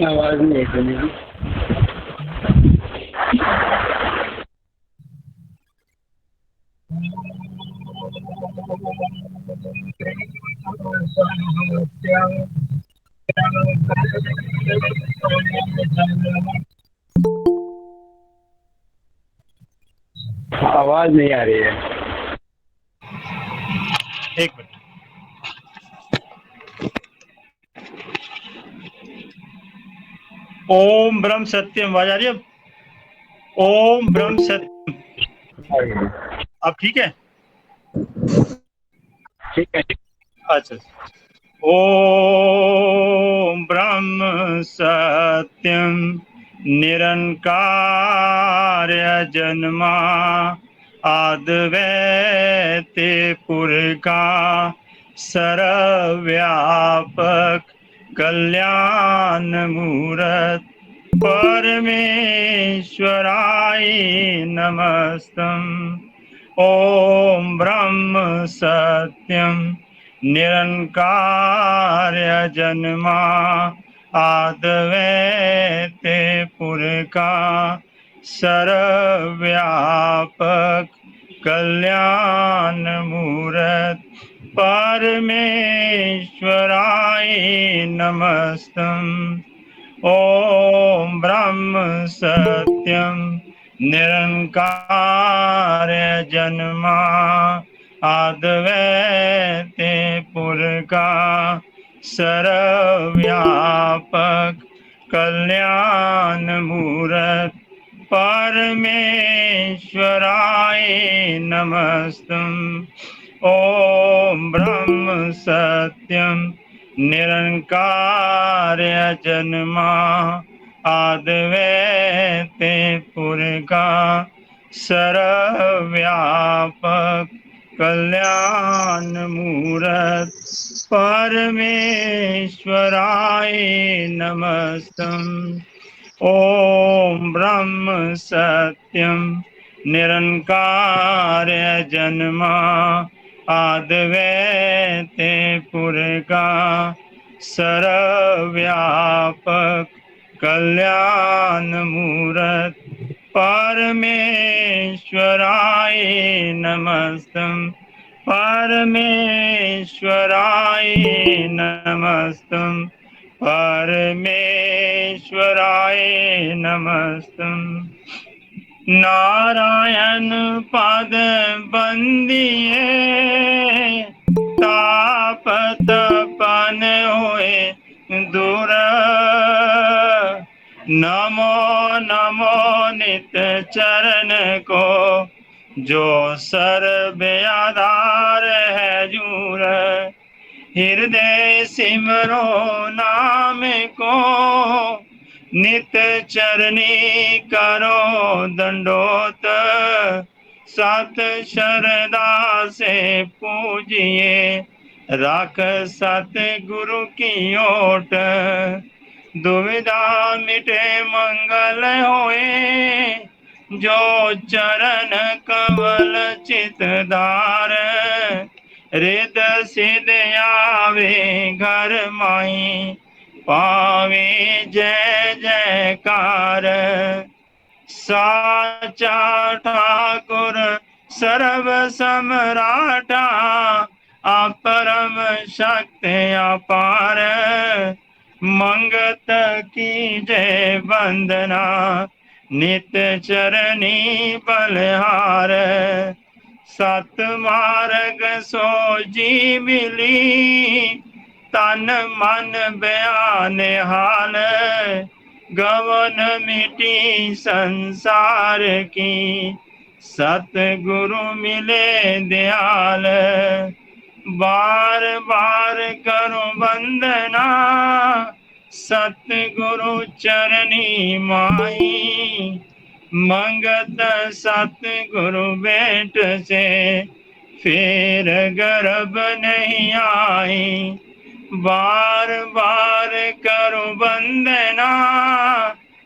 आवाज नहीं है मेरी। आवाज नहीं आ रही है। एक मिनट। ओम ब्रह्म सत्यम, आवाज आ रही है अब? ओम ब्रह्म सत्यम। अब ठीक है? ठीक है। अच्छा। ओम ब्रह्म सत्यम निरंकार जन्मा आद्वैत पुरखा सर्वव्यापक कल्याण मूरत परमेश्वराय नमस्तम। ओम ब्रह्म सत्यम निरंकार जन्मा आद्वैत पुरखा सर्वव्यापक कल्याण मूरत परमेश्वराय नमस्तम। ओम ब्रह्म सत्यम निरंकार जन्मा आद्वैत पुरखा सर्वव्यापक कल्याण मूरत परमेश्वराय नमस्तम। ओम ब्रह्म सत्यम निरंकार जन्मा आद्वैत पुरखा सर्वव्यापक कल्याण मूरत परमेश्वराय नमस्तम। ओम ब्रह्म सत्यम निरंकार जन्मा आद्वैत पुरखा सर्वव्यापक कल्याण मूरत परमेश्वराय नमस्तम। परमेश्वराय नमस्तम। परमेश्वराय नमस्तम। नारायण पद बंदिए ताप तपन होए दूर। नमो नमो नित चरण को जो सर्व आधार है जूर। हृदय सिमरो नाम को नित चरनी करो दंडोत। सत श्रद्धा से पूजिए राख सत गुरु की ओट। दुविधा मिटे मंगल होए जो चरण कमल चित धार। रिद सिद आवे घर माई पावे जय जयकार। साचा ठाकुर सर्व सम्राटा अपरम शक्ति अपार। मंगत की जय वंदना नित चरणी बलहार। सत मार्ग सोजी मिली तन मन बयान हाल। गवन मिटी संसार की सतगुरु मिले दयाल। बार बार करो वंदना सतगुरु चरणी माई। मंगत सतगुरु भेंट से फिर गर्भ नहीं आई। बार बार करो वंदना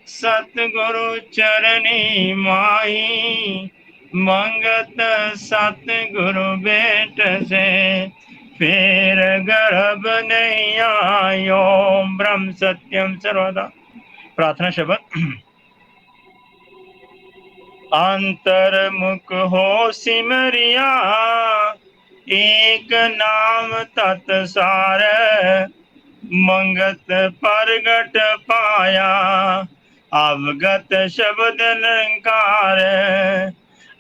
सतगुरु चरणी माई। मंगत सतगुरु भेंट से फिर गर्भ नहीं आयो। ब्रह्म सत्यम सर्वदा। प्रार्थना शब्द। अंतर्मुख हो सिमरिया, एक नाम तत्सार, मंगत परगट पाया, अवगत शब्द अलंकार।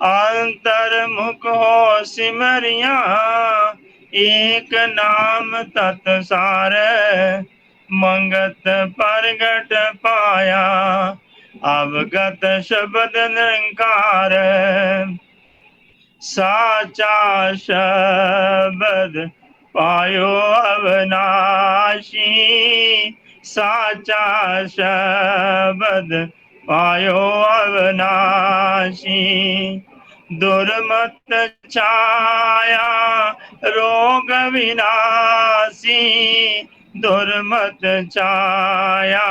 अंतर्मुख हो सिमरिया, एक नाम तत्सार, मंगत परगट पाया, अवगत शब्द अलंकार। साचा शब्द पायो अविनाशी, साचा शब्द पायो अविनाशी। दुर्मत छाया रोग विनाशी, दुर्मत छाया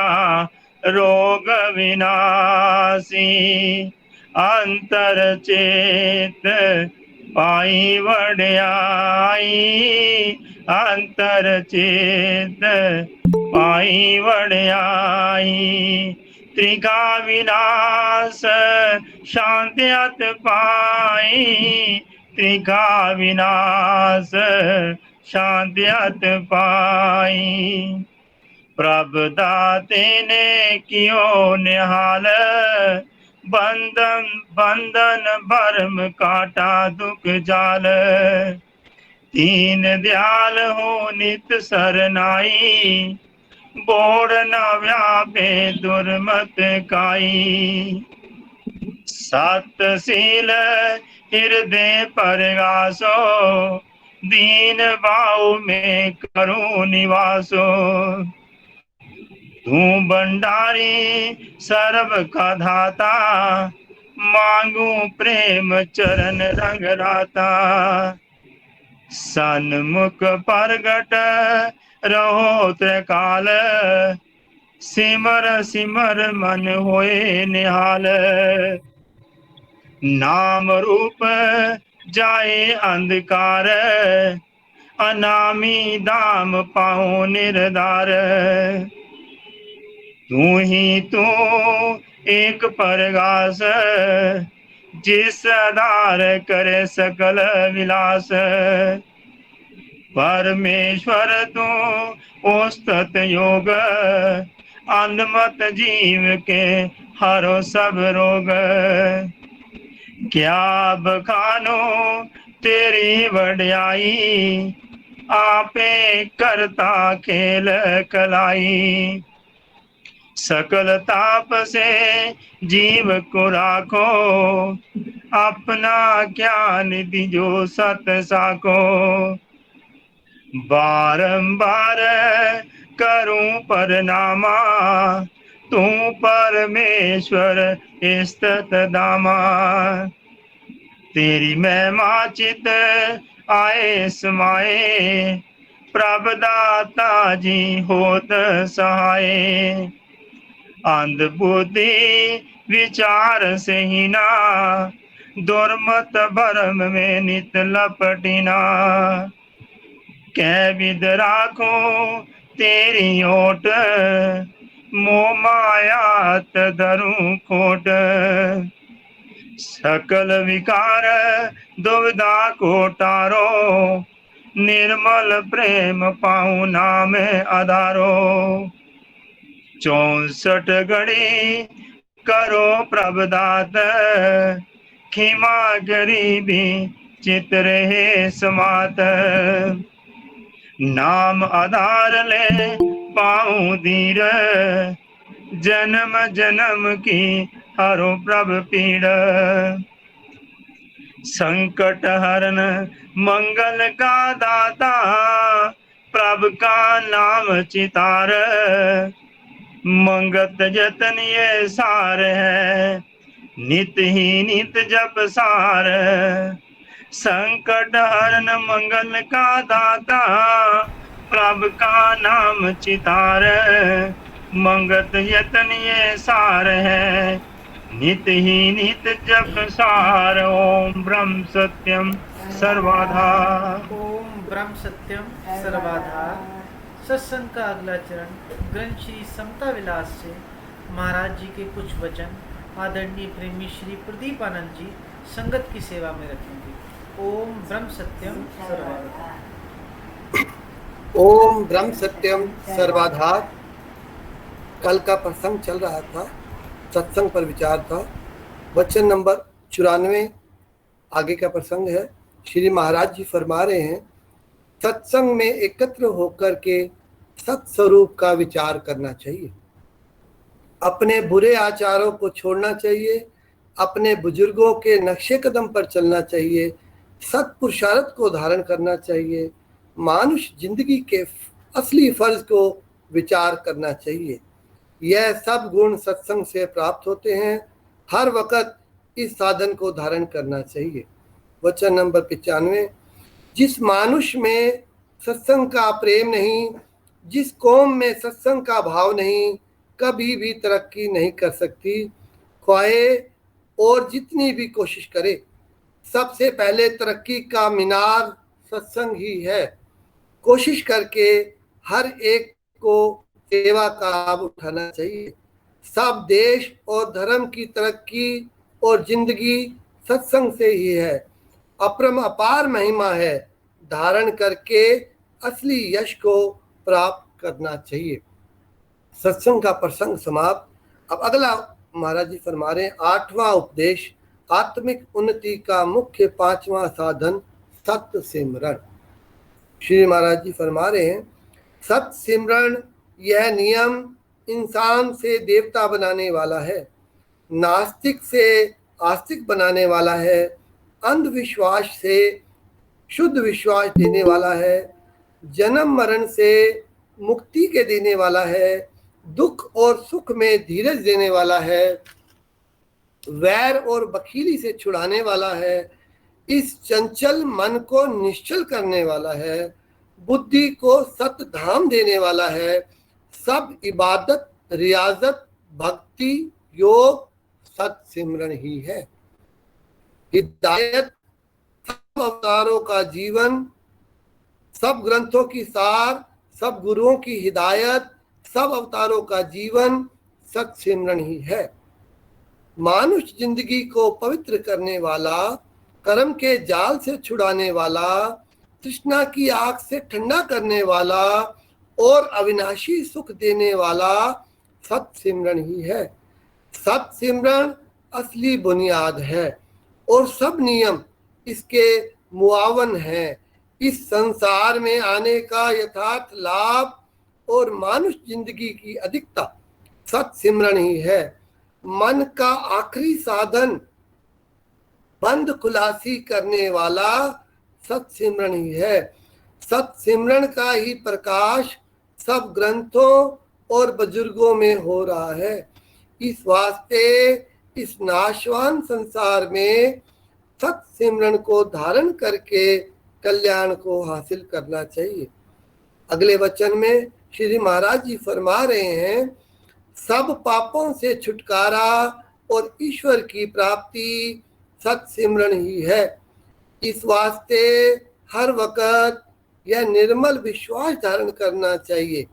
रोग विनाशी। अंतर चेत पाई वड्याई, अंतर चेत पाई वड्याई। त्रिका विनाश शांति अत पाई, त्रिका विनाश शांति अत पाई। प्रभु दाते ने कियो निहाल, बंधन बंधन भरम काटा दुख जाल। दीन दयाल हो नित सरनाई, बोड़ न व्यापे दुर्मत काई। सतशील हृदय परगासो, दीन भाव में करूं निवासो। तू भंडारी सर्व का दाता, मांगू प्रेम चरण रंग राता। सन्मुख प्रगट रहो त्रिकाल, सिमर सिमर मन होए निहाल। नाम रूप जाए अंधकार, अनामी दाम पाओ निर्धार। तू ही तू एक परगास, जिस आधार करे सकल विलास। परमेश्वर तू ओस्तत योग, अंधमत जीव के हरो सब रोग। क्या बखानो तेरी वड्याई, आपे करता खेल कलाई। सकल ताप से जीव को राखो, अपना ज्ञान दीजो सत साको। बारंबार करूं परनामा, तू परमेश्वर स्तत दामा। तेरी महिमा चित आए समाए, प्रभु दाता जी होत सहाय। अंध बुद्धि विचार से ही ना, दुर्मत भरम में नित लपटिना। कै विद राखो तेरी ओट, मोह मायात धरूं खोट। सकल विकार दुविधा को टारो, निर्मल प्रेम पाऊं नाम आधारो। 64 घड़ी करो प्रभुदात, खिमा गरीबी चित रहे समात। नाम आधार ले पाऊं धीर, जन्म जन्म की हरो प्रभु पीड़। संकट हरन मंगल का दाता, प्रभु का नाम चितार। मंगत जतन ये सार है, नित ही नित जप सार। संकट हरन मंगल का दाता, प्रभु का नाम चितार। मंगत यतन ये सार है, नित ही नित जप सार। ओम ब्रह्म सत्यम सर्वाधार। ओम ब्रह्म सत्यम सर्वाधार। सत्संग का अगला चरण ग्रंथ श्री समता विलास से महाराज जी के कुछ वचन आदरणीय प्रेमी श्री प्रदीप आनंद जी संगत की सेवा में रखेंगे। ओम ब्रह्म सत्यम सर्वाधार। ओम ब्रह्म सत्यम सर्वाधार। कल का प्रसंग चल रहा था, सत्संग पर विचार था। वचन नंबर 94 आगे का प्रसंग है। श्री महाराज जी फरमा रहे हैं, सत्संग में एकत्र होकर के सत्स्वरूप का विचार करना चाहिए। अपने बुरे आचारों को छोड़ना चाहिए, अपने बुजुर्गों के नक्शे कदम पर चलना चाहिए, सत्पुरुषार्थ को धारण करना चाहिए, मानुष जिंदगी के असली फर्ज को विचार करना चाहिए। यह सब गुण सत्संग से प्राप्त होते हैं। हर वक्त इस साधन को धारण करना चाहिए। वचन नंबर 95, जिस मानुष में सत्संग का प्रेम नहीं, जिस कौम में सत्संग का भाव नहीं, कभी भी तरक्की नहीं कर सकती। ख्वाहे और जितनी भी कोशिश करे, सबसे पहले तरक्की का मीनार सत्संग ही है। कोशिश करके हर एक को सेवा का लाभ उठाना चाहिए। सब देश और धर्म की तरक्की और जिंदगी सत्संग से ही है। अपार महिमा है, धारण करके असली यश को प्राप्त करना चाहिए। सत्संग का प्रसंग समाप्त। अब अगला महाराज जी फरमा रहे हैं, 8वां उपदेश, आत्मिक उन्नति का मुख्य 5वां साधन सत्य सिमरण। श्री महाराज जी फरमा रहे हैं, सत्य सिमरण यह नियम इंसान से देवता बनाने वाला है, नास्तिक से आस्तिक बनाने वाला है, अंधविश्वास से शुद्ध विश्वास देने वाला है, जन्म मरण से मुक्ति के देने वाला है, दुख और सुख में धीरज देने वाला है, वैर और बखीली से छुड़ाने वाला है, इस चंचल मन को निश्चल करने वाला है, बुद्धि को सत धाम देने वाला है। सब इबादत, रियाजत, भक्ति, योग सत सिमरण ही है। हिदायत, सब अवतारों का जीवन, सब ग्रंथों की सार, सब गुरुओं की हिदायत, सब अवतारों का जीवन सत सिमरण ही है। मानुष जिंदगी को पवित्र करने वाला, कर्म के जाल से छुड़ाने वाला, तृष्णा की आग से ठंडा करने वाला और अविनाशी सुख देने वाला सत सिमरण ही है। सत सिमरण असली बुनियाद है और सब नियम इसके मुआवन हैं। इस संसार में आने का यथार्थ लाभ और मानुष जिंदगी की अधिकता सत सिमरण ही है। मन का आखिरी साधन बंद खुलासी करने वाला सत सिमरण ही है। सत सिमरण का ही प्रकाश सब ग्रंथों और बुजुर्गों में हो रहा है। इस वास्ते इस नाशवान संसार में सत सिमरण को धारण करके कल्याण को हासिल करना चाहिए। अगले वचन में श्री महाराज जी फरमा रहे हैं, सब पापों से छुटकारा और ईश्वर की प्राप्ति सत सिमरण ही है। इस वास्ते हर वक्त यह निर्मल विश्वास धारण करना चाहिए।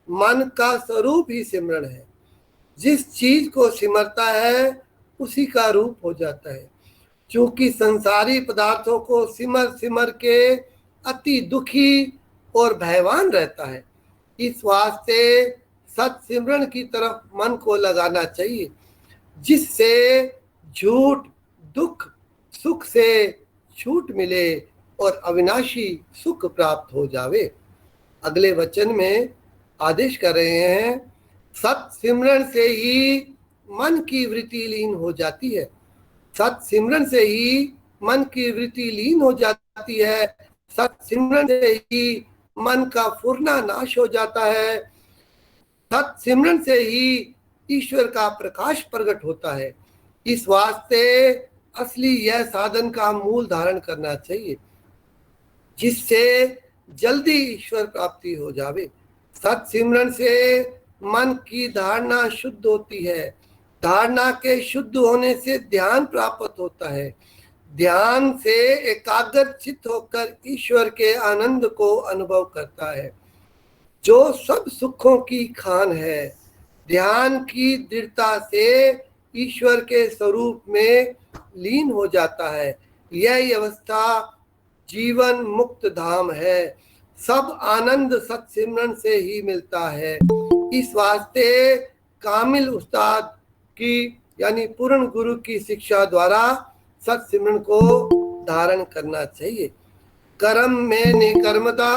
मन का स्वरूप ही सिमरण है। जिस चीज को सिमरता है उसी का रूप हो जाता है। क्योंकि संसारी पदार्थों को सिमर सिमर के अति दुखी और भयवान रहता है। इस वास्ते सत सिमरण की तरफ मन को लगाना चाहिए, जिससे झूठ दुख सुख से छूट मिले और अविनाशी सुख प्राप्त हो जावे। अगले वचन में आदेश कर रहे हैं, सत सिमरण से ही मन की वृत्ति लीन हो जाती है। सत सिमरण से ही मन की वृत्ति लीन हो जाती है। सत सिमरण से ही मन का फुरना नाश हो जाता है। सत सिमरण से ही ईश्वर का प्रकाश प्रकट होता है। इस वास्ते असली यह साधन का मूल धारण करना चाहिए, जिससे जल्दी ईश्वर प्राप्ति हो जावे। सत सिमरण से मन की धारणा शुद्ध होती है। धारणा के शुद्ध होने से ध्यान प्राप्त होता है। ध्यान से एकाग्रचित होकर ईश्वर के आनंद को अनुभव करता है, जो सब सुखों की खान है। ध्यान की दृढ़ता से ईश्वर के स्वरूप में लीन हो जाता है। यह अवस्था जीवन मुक्त धाम है। सब आनंद सत्सिमरन से ही मिलता है। इस वास्ते कामिल उस्ताद की यानी पूर्ण गुरु की शिक्षा द्वारा सत्सिमरन को धारण करना चाहिए। कर्म में निकर्मता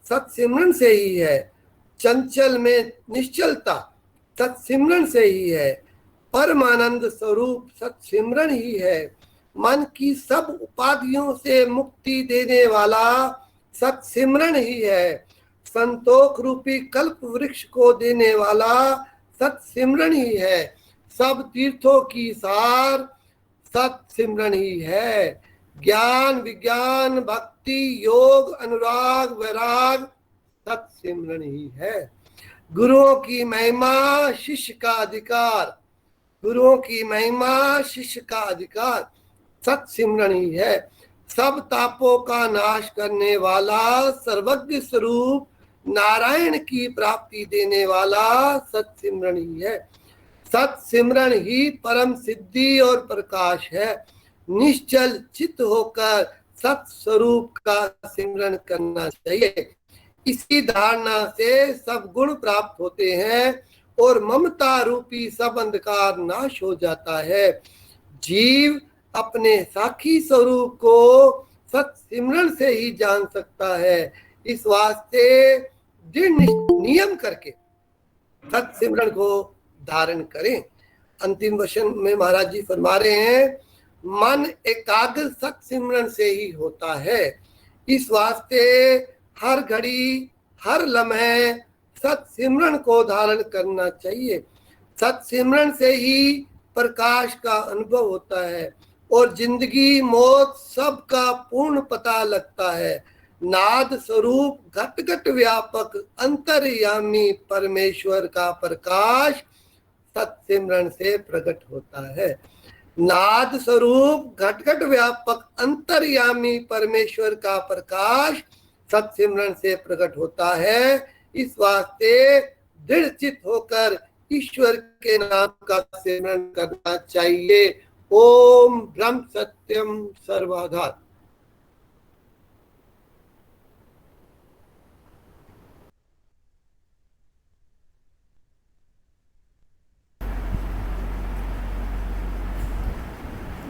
सत्सिमरन से ही है। चंचल में निश्चलता सत्सिमरन से ही है। परमानंद स्वरूप सत्सिमरन ही है। मन की सब उपाधियों से मुक्ति देने वाला सत्सिमरन ही है। संतोष रूपी कल्प वृक्ष को देने वाला सत्सिमरन ही है। सब तीर्थों की सार सत्सिमरन ही है। ज्ञान विज्ञान भक्ति योग अनुराग वैराग सत्सिमरन ही है। गुरुओं की महिमा शिष्य का अधिकार, गुरुओं की महिमा शिष्य का अधिकार सत्सिमरन ही है। सब तापों का नाश करने वाला सर्वज्ञ स्वरूप नारायण की प्राप्ति देने वाला सत्सिमरन ही है। सत्सिमरन ही परम सिद्धि और प्रकाश है। निश्चल चित्त होकर सत्स्वरूप का सिमरन करना चाहिए। इसी धारणा से सब गुण प्राप्त होते हैं और ममता रूपी सब अंधकार नाश हो जाता है। जीव अपने साखी स्वरूप को सत्सिमरन से ही जान सकता है। इस वास्ते दृढ़ नियम करके सत्सिमरन को धारण करें। अंतिम वचन में महाराज जी फरमा रहे हैं, मन एकाग्र सत्सिमरन से ही होता है। इस वास्ते हर घड़ी हर लम्हे सत्सिमरन को धारण करना चाहिए। सत्सिमरन से ही प्रकाश का अनुभव होता है और जिंदगी मौत सब का पूर्ण पता लगता है। नाद स्वरूप घट घट व्यापक अंतर्यामी परमेश्वर का प्रकाश सत्सिमरन से प्रकट होता है। नाद स्वरूप घट घट व्यापक अंतर्यामी परमेश्वर का प्रकाश सत्सिमरन से प्रकट होता है। इस वास्ते दृढ़ चित्त होकर ईश्वर के नाम का सिमरन करना चाहिए। ओम ब्रह्म सत्यम सर्वाधार।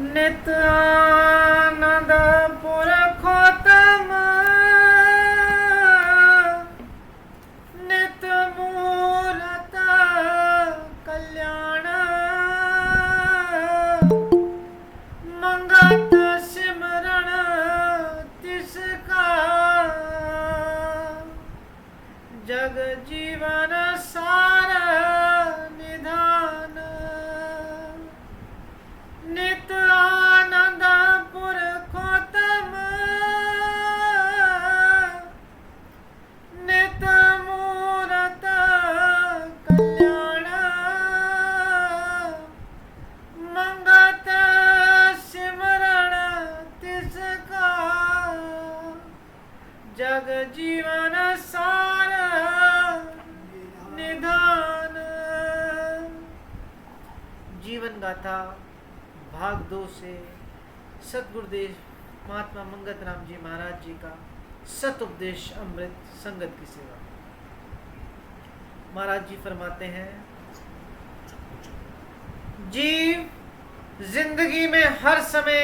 नित आनंद पुरखोत्तम नित मूरत कल्याण मंगत सिमरण तिसका जग जीवन सार निधान नित आनंद पुरखोत्तम नित मूरत कल्याण मंगत सिमरण तिसका जग जीवन सार निधान। जीवन गाथा भाग 2 से सतगुरुदेव महात्मा मंगत राम जी महाराज जी का सत उपदेश अमृत संगत की सेवा। महाराज जी फरमाते हैं, जीव जिंदगी में हर समय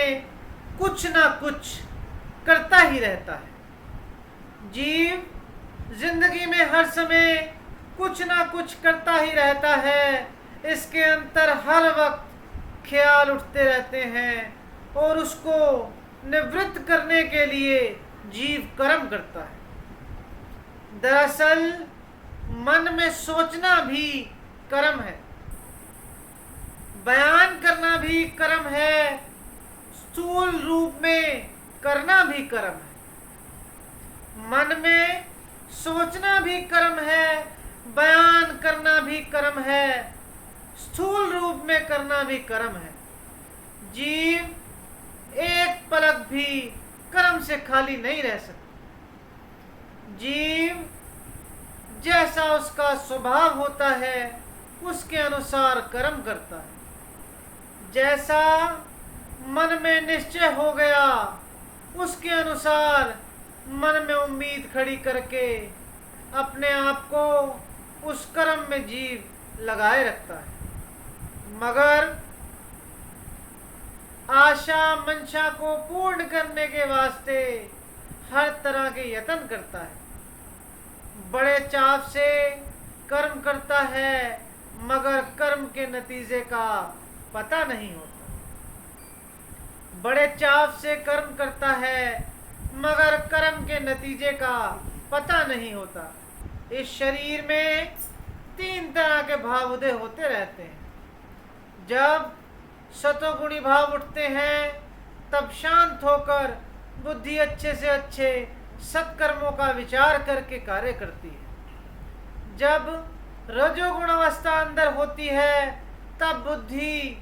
कुछ ना कुछ करता ही रहता है। जीव जिंदगी में हर समय कुछ ना कुछ करता ही रहता है। इसके अंतर हर वक्त ख्याल उठते रहते हैं और उसको निवृत्त करने के लिए जीव कर्म करता है। दरअसल मन में सोचना भी कर्म है, बयान करना भी कर्म है, स्थूल रूप में करना भी कर्म है। मन में सोचना भी कर्म है, बयान करना भी कर्म है, स्थूल रूप में करना भी कर्म है। जीव भी कर्म से खाली नहीं रह सकता। जीव जैसा उसका स्वभाव होता है उसके अनुसार कर्म करता है। जैसा मन में निश्चय हो गया उसके अनुसार मन में उम्मीद खड़ी करके अपने आप को उस कर्म में जीव लगाए रखता है। मगर आशा मंशा को पूर्ण करने के वास्ते हर तरह के यत्न करता है। बड़े चाव से कर्म करता है मगर कर्म के नतीजे का पता नहीं होता। बड़े चाव से कर्म करता है मगर कर्म के नतीजे का पता नहीं होता। इस शरीर में 3 तरह के भाव उदय होते रहते हैं। जब सतोगुणी भाव उठते हैं तब शांत होकर बुद्धि अच्छे से अच्छे सत्कर्मों का विचार करके कार्य करती है। जब रजोगुण अवस्था अंदर होती है तब बुद्धि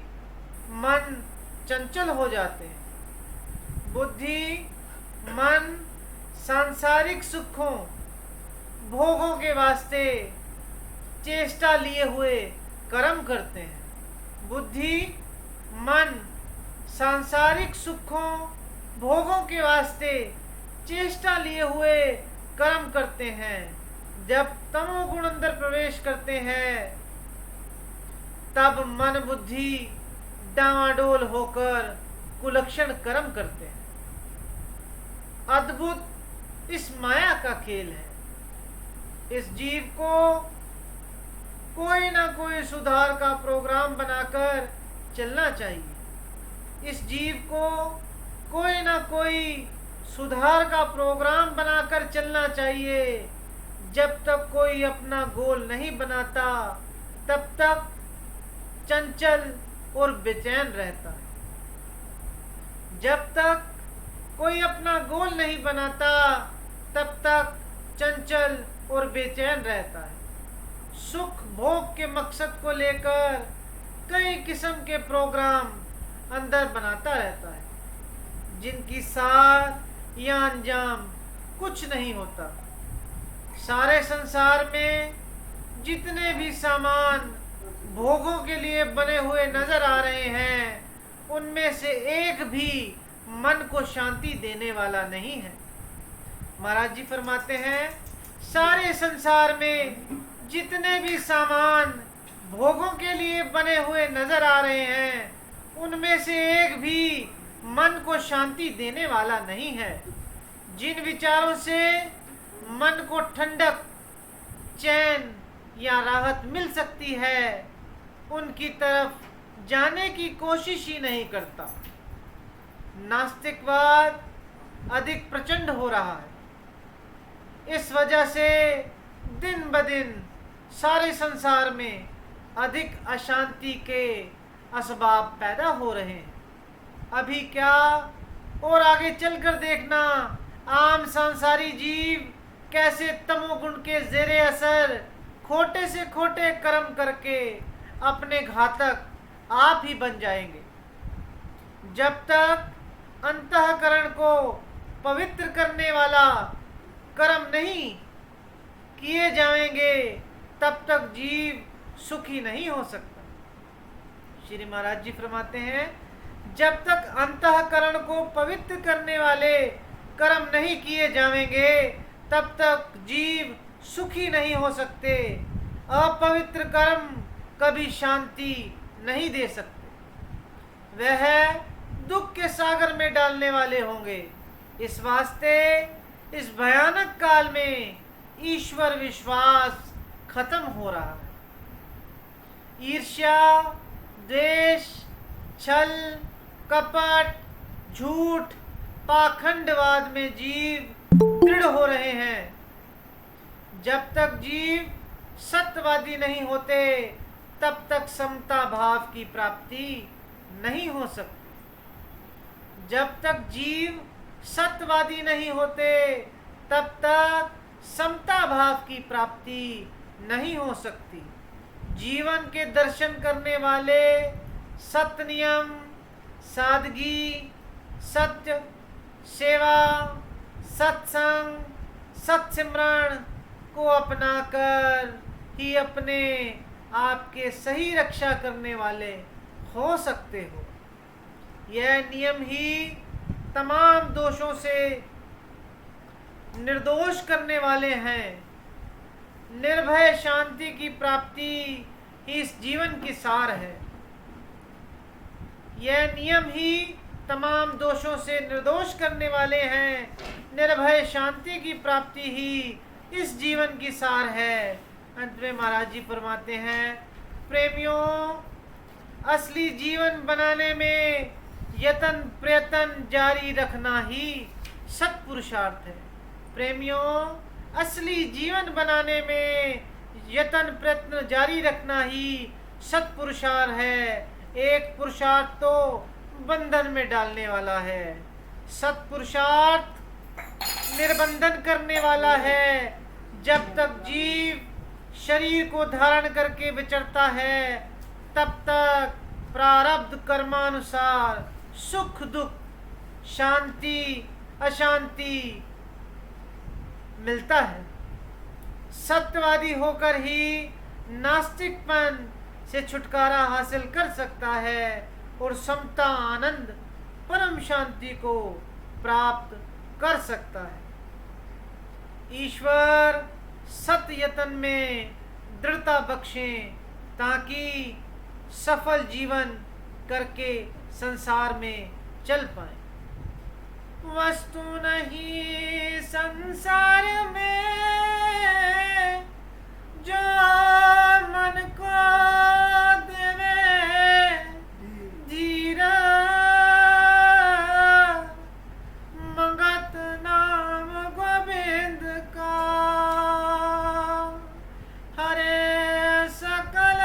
मन चंचल हो जाते हैं। बुद्धि मन सांसारिक सुखों भोगों के वास्ते चेष्टा लिए हुए कर्म करते हैं। बुद्धि मन सांसारिक सुखों भोगों के वास्ते चेष्टा लिए हुए कर्म करते हैं। जब तमोगुण अंदर प्रवेश करते हैं तब मन बुद्धि डामाडोल होकर कुलक्षण कर्म करते हैं। अद्भुत इस माया का खेल है। इस जीव को कोई ना कोई सुधार का प्रोग्राम बनाकर चलना चाहिए। इस जीव को कोई ना कोई सुधार का प्रोग्राम बनाकर चलना चाहिए। जब तक कोई अपना गोल नहीं बनाता तब तक चंचल और बेचैन रहता है। जब तक कोई अपना गोल नहीं बनाता तब तक चंचल और बेचैन रहता है। सुख भोग के मकसद को लेकर कई किस्म के प्रोग्राम अंदर बनाता रहता है जिनकी सार या अंजाम कुछ नहीं होता। सारे संसार में जितने भी सामान भोगों के लिए बने हुए नजर आ रहे हैं उनमें से एक भी मन को शांति देने वाला नहीं है। महाराज जी फरमाते हैं सारे संसार में जितने भी सामान भोगों के लिए बने हुए नजर आ रहे हैं उनमें से एक भी मन को शांति देने वाला नहीं है। जिन विचारों से मन को ठंडक चैन या राहत मिल सकती है उनकी तरफ जाने की कोशिश ही नहीं करता। नास्तिकवाद अधिक प्रचंड हो रहा है। इस वजह से दिन ब दिन सारे संसार में अधिक अशांति के असबाब पैदा हो रहे हैं। अभी क्या और आगे चलकर देखना आम सांसारी जीव कैसे तमोगुण के जेरे असर खोटे से खोटे कर्म करके अपने घातक आप ही बन जाएंगे। जब तक अंतःकरण को पवित्र करने वाला कर्म नहीं किए जाएंगे तब तक जीव सुखी नहीं हो सकता। श्री महाराज जी फरमाते हैं जब तक अंतःकरण को पवित्र करने वाले कर्म नहीं किए जाएंगे तब तक जीव सुखी नहीं हो सकते। अपवित्र कर्म कभी शांति नहीं दे सकते, वह दुख के सागर में डालने वाले होंगे। इस वास्ते इस भयानक काल में ईश्वर विश्वास खत्म हो रहा है। ईर्ष्या, द्वेष, छल, कपट, झूठ, पाखंडवाद में जीव दृढ़ हो रहे हैं। जब तक जीव सत्यवादी नहीं होते तब तक समता भाव की प्राप्ति नहीं हो सकती। जब तक जीव सत्यवादी नहीं होते तब तक समता भाव की प्राप्ति नहीं हो सकती। जीवन के दर्शन करने वाले सत्य नियम, सादगी, सत्य सेवा, सत्संग, सत्सिमरण को अपनाकर ही अपने आपके सही रक्षा करने वाले हो सकते हो। यह नियम ही तमाम दोषों से निर्दोष करने वाले हैं। निर्भय शांति की प्राप्ति ही इस जीवन की सार है। यह नियम ही तमाम दोषों से निर्दोष करने वाले हैं। निर्भय शांति की प्राप्ति ही इस जीवन की सार है। अंत में महाराज जी फरमाते हैं, प्रेमियों, असली जीवन बनाने में यतन प्रयत्न जारी रखना ही सत्पुरुषार्थ है। प्रेमियों, असली जीवन बनाने में यतन प्रयत्न जारी रखना ही सत्पुरुषार्थ है। एक पुरुषार्थ तो बंधन में डालने वाला है, सत्पुरुषार्थ निर्बंधन करने वाला है। जब तक जीव शरीर को धारण करके विचरता है, तब तक प्रारब्ध कर्मानुसार सुख दुख, शांति अशांति मिलता है। सत्यवादी होकर ही नास्तिकपन से छुटकारा हासिल कर सकता है और समता, आनंद, परम शांति को प्राप्त कर सकता है। ईश्वर सत्य यतन में दृढ़ता बख्शें ताकि सफल जीवन करके संसार में चल पाए। वस्तु नहीं संसार में जो मन को देवे धीरा, मंगत नाम गोविंद का, हरे सकल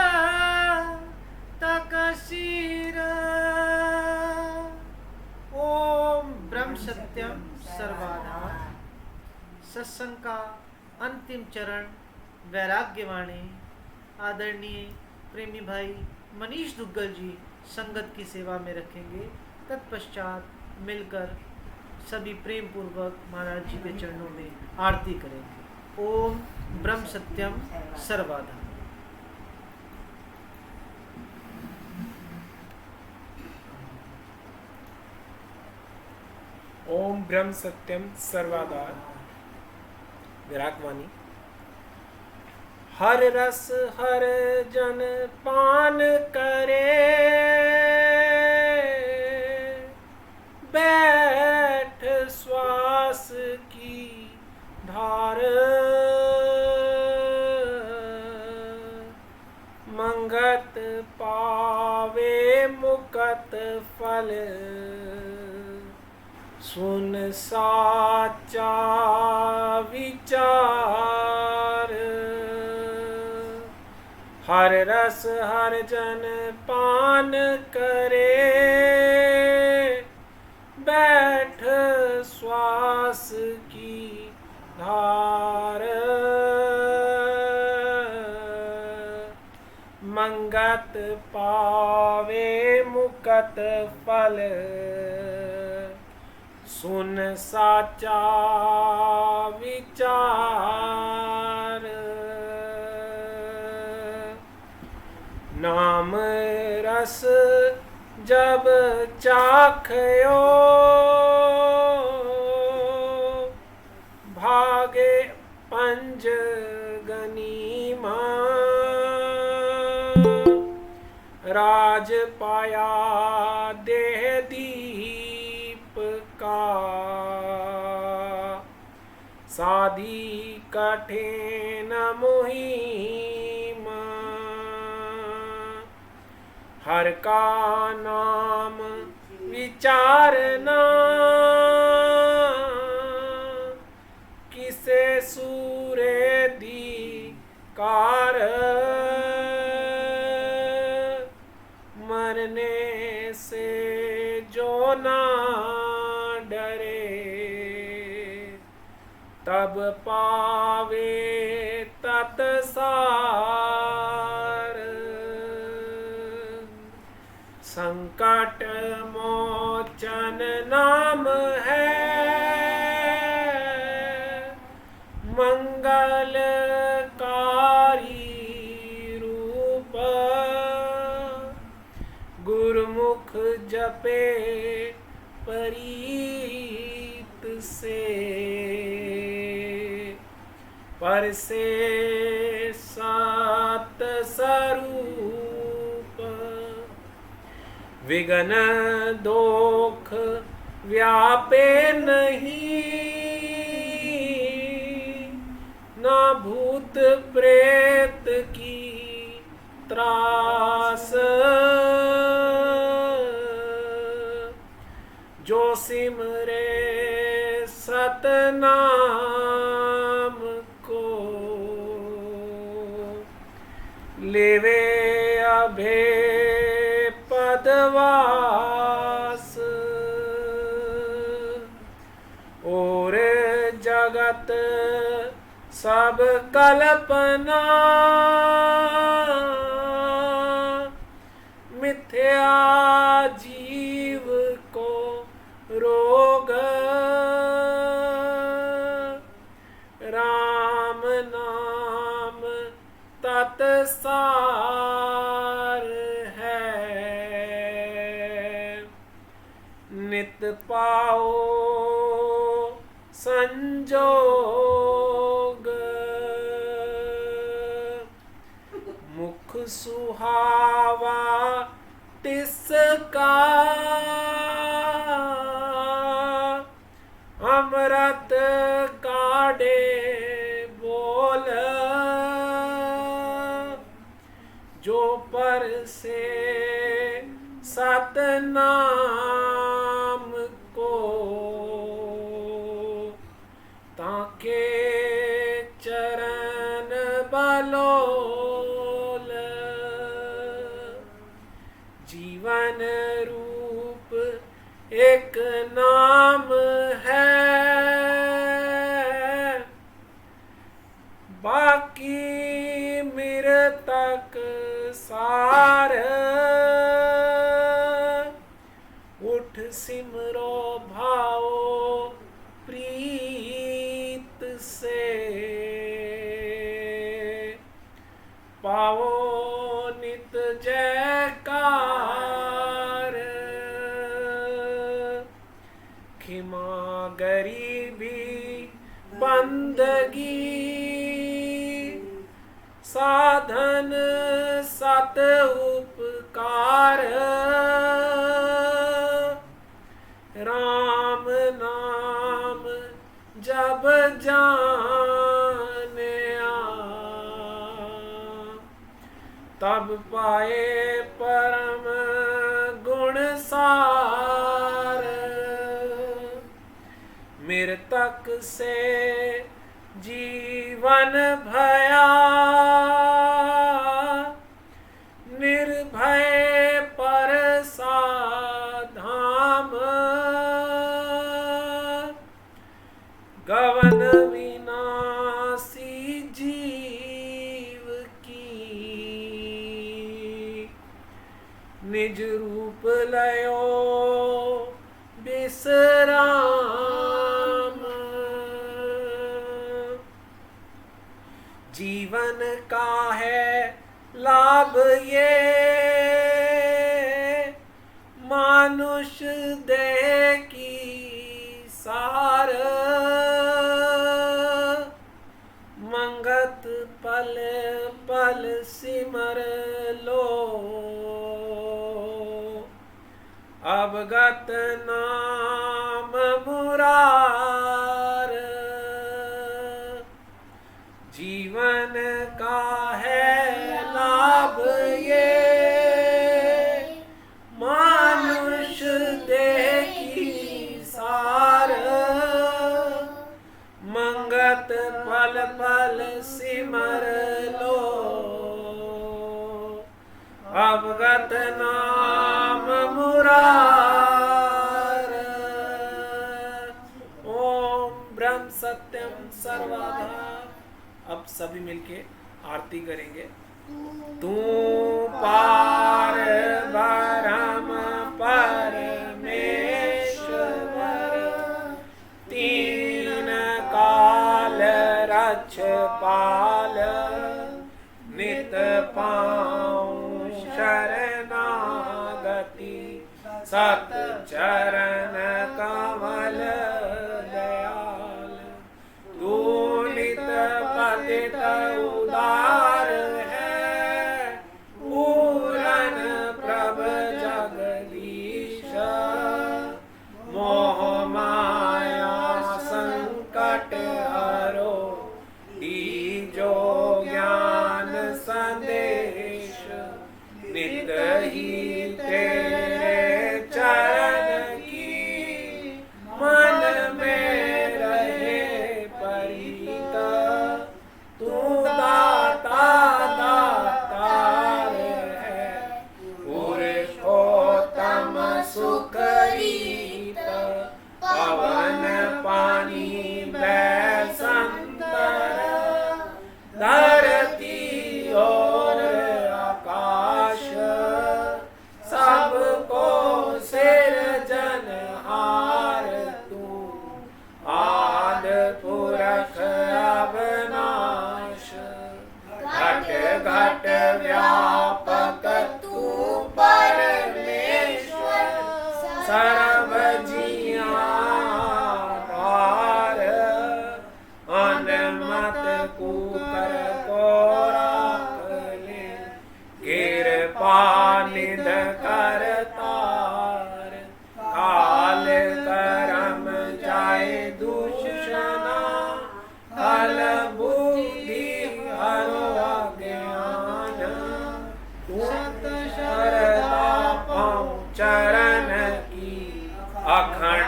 तकसीरा। ओम ब्रह्म सत्यम सर्वाधार। सत्संग का अंतिम चरण वैराग्यवाणी आदरणीय प्रेमी भाई मनीष दुग्गल जी संगत की सेवा में रखेंगे। तत्पश्चात मिलकर सभी प्रेम पूर्वक महाराज जी के चरणों में आरती करेंगे। ओम ब्रह्म सत्यम सर्वधा। ओम ब्रह्म सत्यम सर्वाधार। विरागवाणी। हर रस हर जन पान करे, बैठ श्वास की धार, मंगत पावे मुकत फल, सुन साचा विचार। हर रस हर जन पान करे, बैठ श्वास की धार, मंगत पावे मुकत फल, सुन साचा विचार। नाम रस जब चाखयो, भागे पंज गनीमा, राज पाया देह दीप का, साधी कठिन मुहिमा। हर का नाम विचारना, किसे सूरे धिकार, मरने से जो ना डरे, तब पावे तत्सार। संकट मोचन नाम है, जपे परीत से, पर से सत स्वरूप विघ्न दोख व्यापे नहीं, ना भूत प्रेत की त्रास, जो सिमरे सतनाम को, लेवे अभे पदवास, और जगत सब कल्पना, मिथ्या जीव को रोग, राम नाम तत्सार है, नित पाओ संजोग, मुख सुहावा तिसका, अमृत काढ़े बोल, जो पर से सतनाम को, ताके चरण बलोल, जीवन रूप एक नाम है, बाकी मृतक सार, उठ सिमरो भाओ प्रीत से, पाओ नित जयकार, खिमा गरीबी बंदगी, साधन सत उपकार, राम नाम जब जानिया, तब पाए परम गुण सार, मृतक से जीवन भया, निर्भय पर साधाम, गवन विनाशी जीव की, निज रूप लयो विश्राम, जीवन का है लाभ ये, मानुष देह की सार, मंगत पल पल सिमर लो, अवगत नाम मुरार, जीवन का है लाभ ये, मानुष देह की सार, मंगत पल पल सिमर लो, अवगत नाम मुरार, ओम ब्रह्म सत्यम सर्वदा। अब सभी मिलके आरती करेंगे। तू पार ब्रह्म परमेश्वर, तीन काल रक्षपाल, नित पाऊं शरणागति सत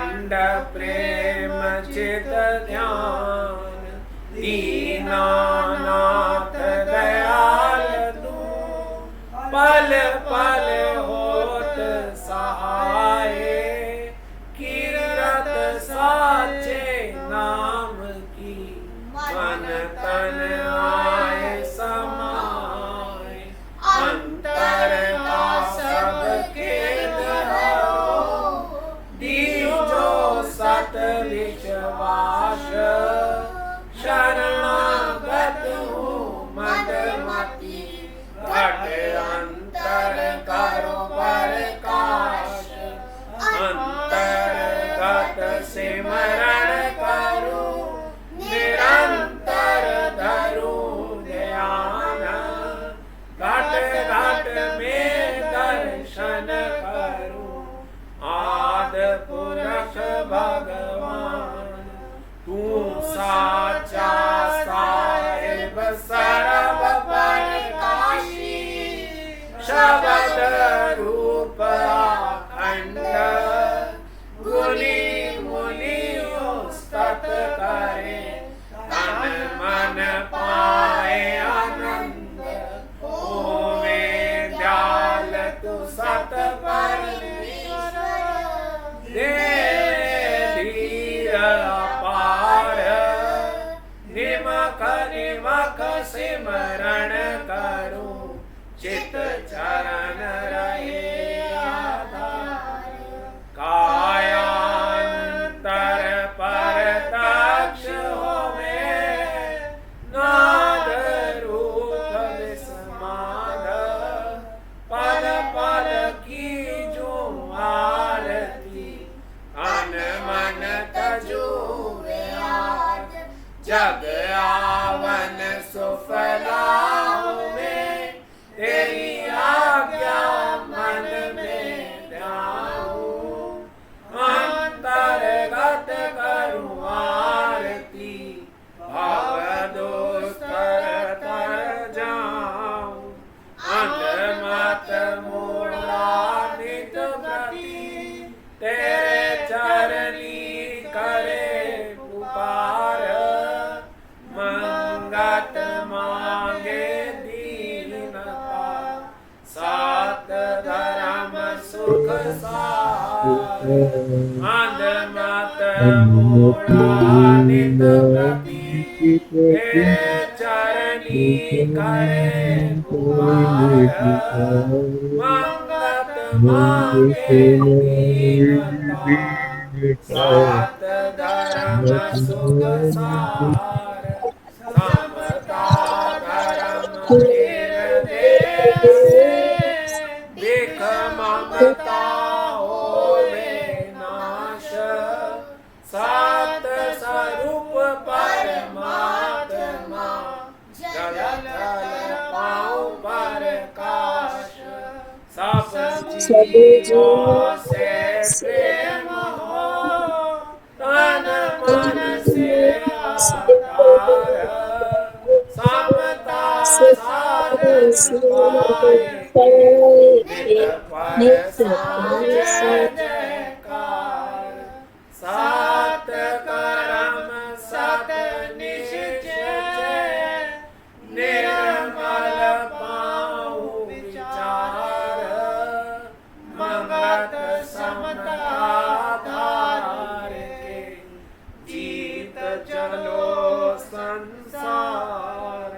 अखंड प्रेम चित ध्यान दीनानाथ दयाल तू पल पल होत सहाय कीरत साचे नाम की मन तन आए समाए अंतर का सब खेद हरो दीजो सत विश्वास शरणागत हूँ मदमती घट अंतर करो प्रकाश अंतर्गत सिमरण करो निरंतर धरो ध्यान घट घट में दर्शन करो आद पुरख भगवान तू साचा साहिब सर्व प्रकाशी शब्द रूप अखंड गुनी मुनि स्तत करे तन मन पाए आनंद होवे दयाल तू सत परमेश्वर दे धीर अपार निमक निमक सिमरण करो चित चरण रहे आधार कायांतर परतक्ष होवे नाद रूप विस्माद पद पद की जो आरती अन मन तजुवे आज जग आवन सुफला में तेरी आज्ञा मन में ध्याऊं अंतर्गत करूं आरती भाव दोष कर तर जाऊं अंत मत मोड़ा नित प्रति तेरे चरणी करे पुकार मंगत मांगे दीनता सात धर्म सुख सार अंध मत मोड़ा नित प्रति तेरे चरणी करे पुकार मंगत मांगे दीनता सात धर्म सुख सार समता धर्म निर्देश देख ममता होवे नाश सात स्वरूप परमात्मा जगत पाऊं प्रकाश सब जीवों से प्रेम हो तन मन से आधार समता साधन पाए जयकार सात कर्म सत निश्चय निर्मल पाऊं विचार मंगत समता धार के जीत चलो संसार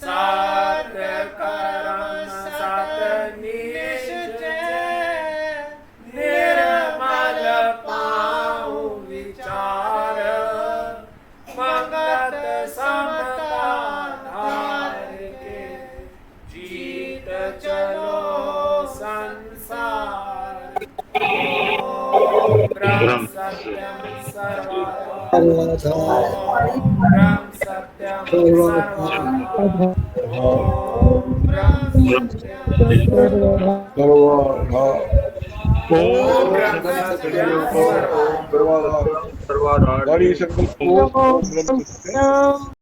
सात कर्म सत निश्चय निर्मल पाऊं विचार मंगत समता धार के जीत चलो संसार ब्रह्म सत्यम सर्वदा ब्रह्म सत्यम सर्वदा ब्रह्म सत्यम सर्वदा